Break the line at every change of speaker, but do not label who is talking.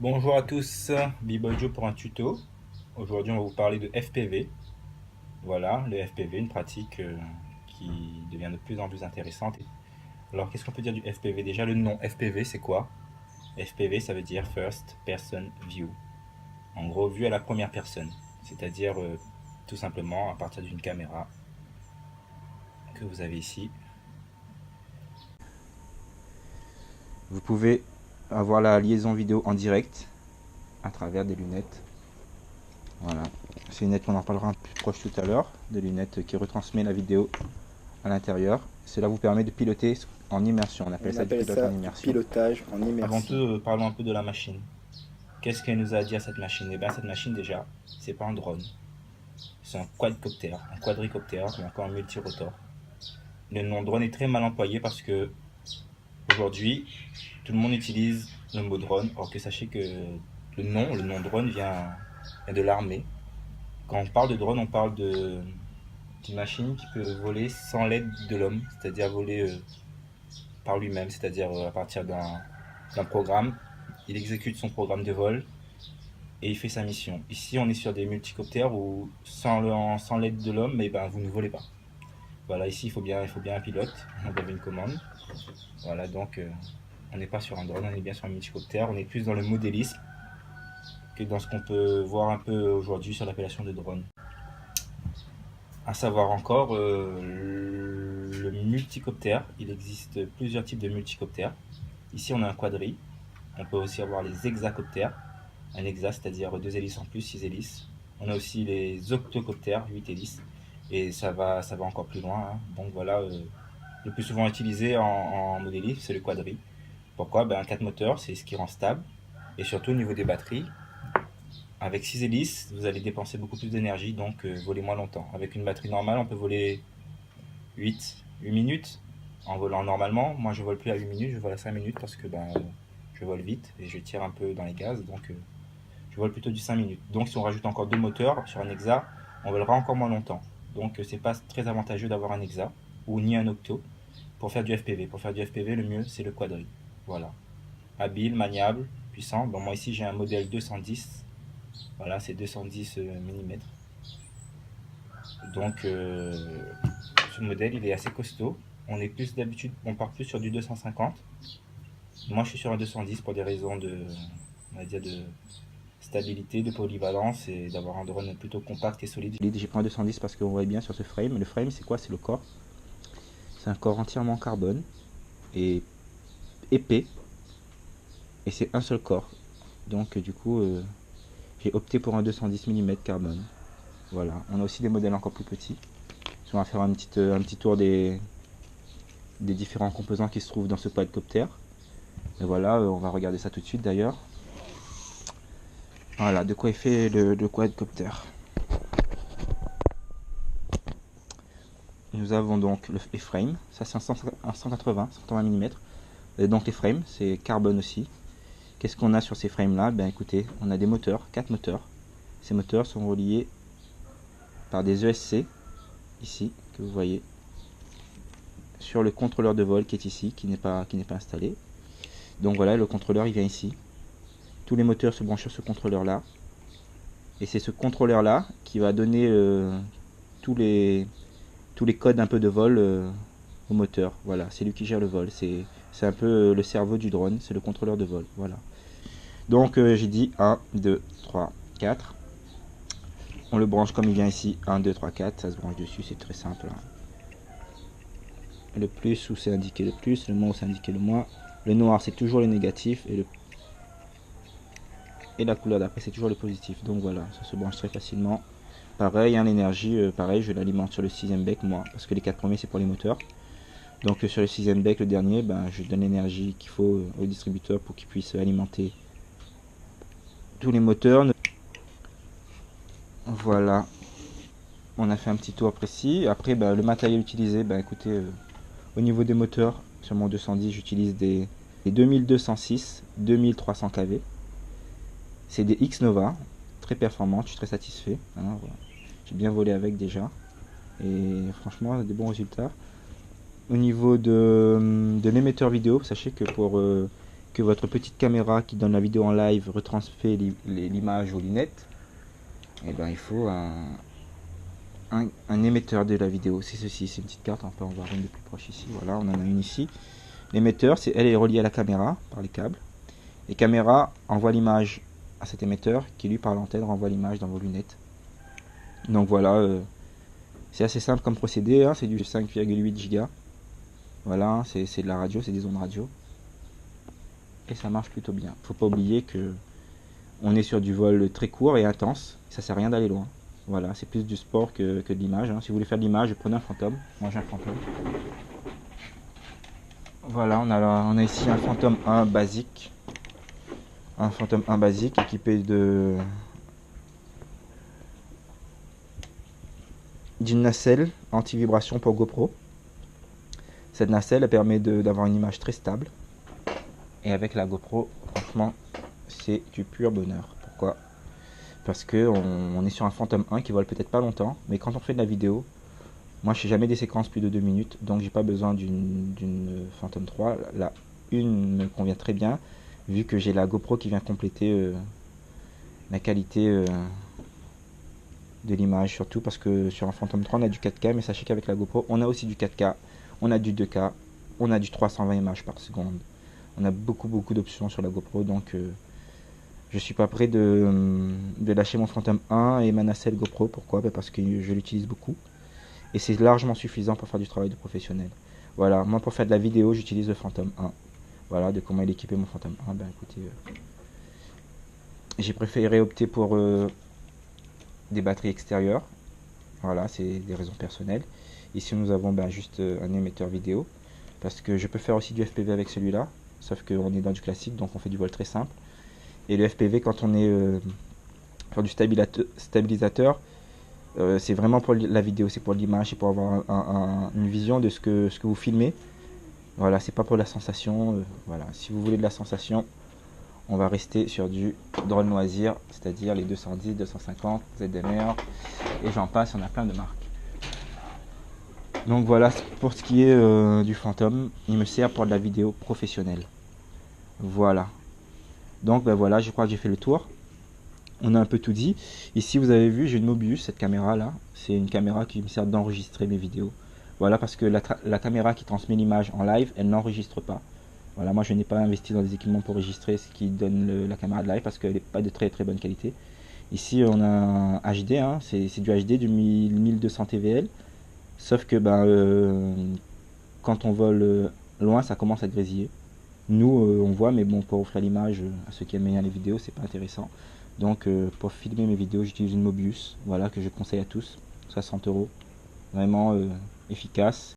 Bonjour à tous, B-Boy Joe pour un tuto. Aujourd'hui, on va vous parler de FPV. Voilà, le FPV, une pratique qui devient de plus en plus intéressante. Alors, qu'est-ce qu'on peut dire du FPV? Déjà, le nom FPV, c'est quoi? FPV, ça veut dire First Person View. En gros, vue à la première personne. C'est-à-dire, tout simplement, à partir d'une caméra que vous avez ici. Vous pouvez avoir la liaison vidéo en direct à travers des lunettes. Voilà, c'est une lunette qu'on en parlera un peu plus proche tout à l'heure, des lunettes qui retransmet la vidéo à l'intérieur. Cela vous permet de piloter en immersion. On appelle
On
ça du
appelle
pilote en
ça du
immersion.
pilotage en
Avant tout,
immersion.
parlons un peu de la machine. Qu'est-ce qu'elle nous a dit à cette machine? Eh bien, cette machine, déjà, c'est pas un drone. C'est un quadcoptère, un quadricoptère ou encore un multirotor. Le nom drone est très mal employé parce que aujourd'hui, tout le monde utilise le mot drone, or que sachez que le nom drone vient de l'armée. Quand on parle de drone, on parle d'une machine qui peut voler sans l'aide de l'homme, c'est-à-dire voler par lui-même, c'est-à-dire à partir d'un programme. Il exécute son programme de vol et il fait sa mission. Ici, on est sur des multicoptères où sans l'aide de l'homme, eh ben, vous ne volez pas. Voilà, ici, il faut bien un pilote. On avait une commande. Voilà, donc on n'est pas sur un drone, on est bien sur un multicoptère. On est plus dans le modélisme que dans ce qu'on peut voir un peu aujourd'hui sur l'appellation de drone. À savoir encore, le multicoptère, il existe plusieurs types de multicoptères. Ici, on a un quadri. On peut aussi avoir les hexacoptères. Un hexa, c'est-à-dire 2 hélices en plus, 6 hélices. On a aussi les octocoptères, 8 hélices. Et ça va encore plus loin, hein. Donc voilà, le plus souvent utilisé en modélisme, c'est le quadri. Pourquoi? Ben, 4 moteurs, c'est ce qui rend stable. Et surtout au niveau des batteries, avec 6 hélices, vous allez dépenser beaucoup plus d'énergie, donc voler moins longtemps. Avec une batterie normale, on peut voler 8 minutes en volant normalement. Moi, je vole plus à 8 minutes, je vole à 5 minutes parce que ben, je vole vite et je tire un peu dans les gaz. Donc je vole plutôt du 5 minutes. Donc si on rajoute encore deux moteurs sur un hexa, on volera encore moins longtemps. Donc c'est pas très avantageux d'avoir un hexa ou ni un octo pour faire du FPV. Pour faire du FPV, le mieux c'est le quadri. Voilà. Habile, maniable, puissant. Bon, moi ici j'ai un modèle 210. Voilà, c'est 210 mm. Donc ce modèle il est assez costaud. On est plus d'habitude, on part plus sur du 250. Moi je suis sur un 210 pour des raisons on va dire de stabilité, de polyvalence et d'avoir un drone plutôt compact et solide. J'ai pris un 210 parce qu'on voit bien sur ce frame. Le frame, c'est quoi? C'est le corps. C'est un corps entièrement carbone et épais. Et c'est un seul corps. Donc, du coup, j'ai opté pour un 210 mm carbone. Voilà. On a aussi des modèles encore plus petits. On va faire un petit tour des différents composants qui se trouvent dans ce quadcoptère. Et voilà, on va regarder ça tout de suite d'ailleurs. Voilà, de quoi est fait le quadcoptère. Nous avons donc les frames, ça c'est un 180 mm. Et donc les frames, c'est carbone aussi. Qu'est-ce qu'on a sur ces frames là? Ben écoutez, on a des moteurs, 4 moteurs. Ces moteurs sont reliés par des ESC, ici, que vous voyez, sur le contrôleur de vol qui est ici, qui n'est pas installé. Donc voilà, le contrôleur il vient ici. Tous les moteurs se branchent sur ce contrôleur là. Et c'est ce contrôleur là qui va donner tous les codes un peu de vol au moteur. Voilà, c'est lui qui gère le vol. C'est un peu le cerveau du drone, c'est le contrôleur de vol. Voilà. Donc j'ai dit 1, 2, 3, 4. On le branche comme il vient ici. 1, 2, 3, 4. Ça se branche dessus, c'est très simple. Le plus où c'est indiqué le plus, le moins où c'est indiqué le moins. Le noir c'est toujours le négatif et la couleur d'après c'est toujours le positif. Donc voilà, ça se branche très facilement. Pareil, hein, l'énergie, pareil, je l'alimente sur le 6ème bec moi, parce que les 4 premiers c'est pour les moteurs. Donc sur le 6ème bec, le dernier, ben, je donne l'énergie qu'il faut au distributeur pour qu'il puisse alimenter tous les moteurs. Voilà, on a fait un petit tour précis. Après, ben, le matériel utilisé, ben, écoutez, au niveau des moteurs, sur mon 210, j'utilise des 2206 2300 kV. C'est des X-Nova, très performants, je suis très satisfait. Hein, voilà. J'ai bien volé avec déjà. Et franchement, des bons résultats. Au niveau de l'émetteur vidéo, sachez que pour que votre petite caméra qui donne la vidéo en live retransmet l'image aux lunettes, et ben il faut un émetteur de la vidéo. C'est ceci, c'est une petite carte, on peut en voir une de plus proche ici. Voilà, on en a une ici. L'émetteur, elle est reliée à la caméra par les câbles. Les caméras envoient l'image à cet émetteur qui lui par l'antenne renvoie l'image dans vos lunettes. Donc voilà, c'est assez simple comme procédé, hein, c'est du 5,8 Go. Voilà, c'est de la radio, c'est des ondes radio. Et ça marche plutôt bien. Faut pas oublier que on est sur du vol très court et intense, ça sert à rien d'aller loin. Voilà, c'est plus du sport que de l'image. Hein. Si vous voulez faire de l'image, prenez un Phantom. Moi j'ai un Phantom. Voilà, on a ici un Phantom 1 basique. Un Phantom 1 basique équipé d'une nacelle anti-vibration pour GoPro. Cette nacelle elle permet d'avoir une image très stable. Et avec la GoPro, franchement, c'est du pur bonheur. Pourquoi? Parce que on est sur un Phantom 1 qui vole peut-être pas longtemps, mais quand on fait de la vidéo, moi je fais jamais des séquences plus de 2 minutes, donc j'ai pas besoin d'une Phantom 3. La une me convient très bien, vu que j'ai la GoPro qui vient compléter la qualité de l'image, surtout parce que sur un Phantom 3 on a du 4K, mais sachez qu'avec la GoPro on a aussi du 4K, on a du 2K, on a du 320 images par seconde. On a beaucoup d'options sur la GoPro, donc je suis pas prêt de lâcher mon Phantom 1 et ma nacelle GoPro. Pourquoi? Parce que je l'utilise beaucoup et c'est largement suffisant pour faire du travail de professionnel. Voilà, moi pour faire de la vidéo j'utilise le Phantom 1. Voilà, de comment il est équipé mon Phantom 1. Ben écoutez, j'ai préféré opter pour des batteries extérieures. Voilà, c'est des raisons personnelles. Ici nous avons juste un émetteur vidéo, parce que je peux faire aussi du FPV avec celui-là. Sauf qu'on est dans du classique, donc on fait du vol très simple. Et le FPV, quand on est sur du stabilisateur, c'est vraiment pour la vidéo, c'est pour l'image, c'est pour avoir une vision de ce que vous filmez. Voilà, c'est pas pour la sensation. Voilà, si vous voulez de la sensation, on va rester sur du drone loisir, c'est-à-dire les 210, 250, ZMR, et j'en passe, on a plein de marques. Donc voilà, pour ce qui est du Phantom, il me sert pour de la vidéo professionnelle. Voilà. Donc ben voilà, je crois que j'ai fait le tour. On a un peu tout dit. Ici vous avez vu, j'ai une Mobius, cette caméra là. C'est une caméra qui me sert d'enregistrer mes vidéos. Voilà, parce que la caméra qui transmet l'image en live, elle n'enregistre pas. Voilà, moi je n'ai pas investi dans des équipements pour enregistrer ce qui donne la caméra de live, parce qu'elle n'est pas de très bonne qualité. Ici on a un HD, hein, c'est du HD, du 1200 TVL. Sauf que quand on vole loin, ça commence à grésiller. Nous on voit, mais bon, pour offrir l'image à ceux qui aiment bien les vidéos, c'est pas intéressant. Donc pour filmer mes vidéos, j'utilise une Mobius, voilà, que je conseille à tous, 60 €, vraiment efficace.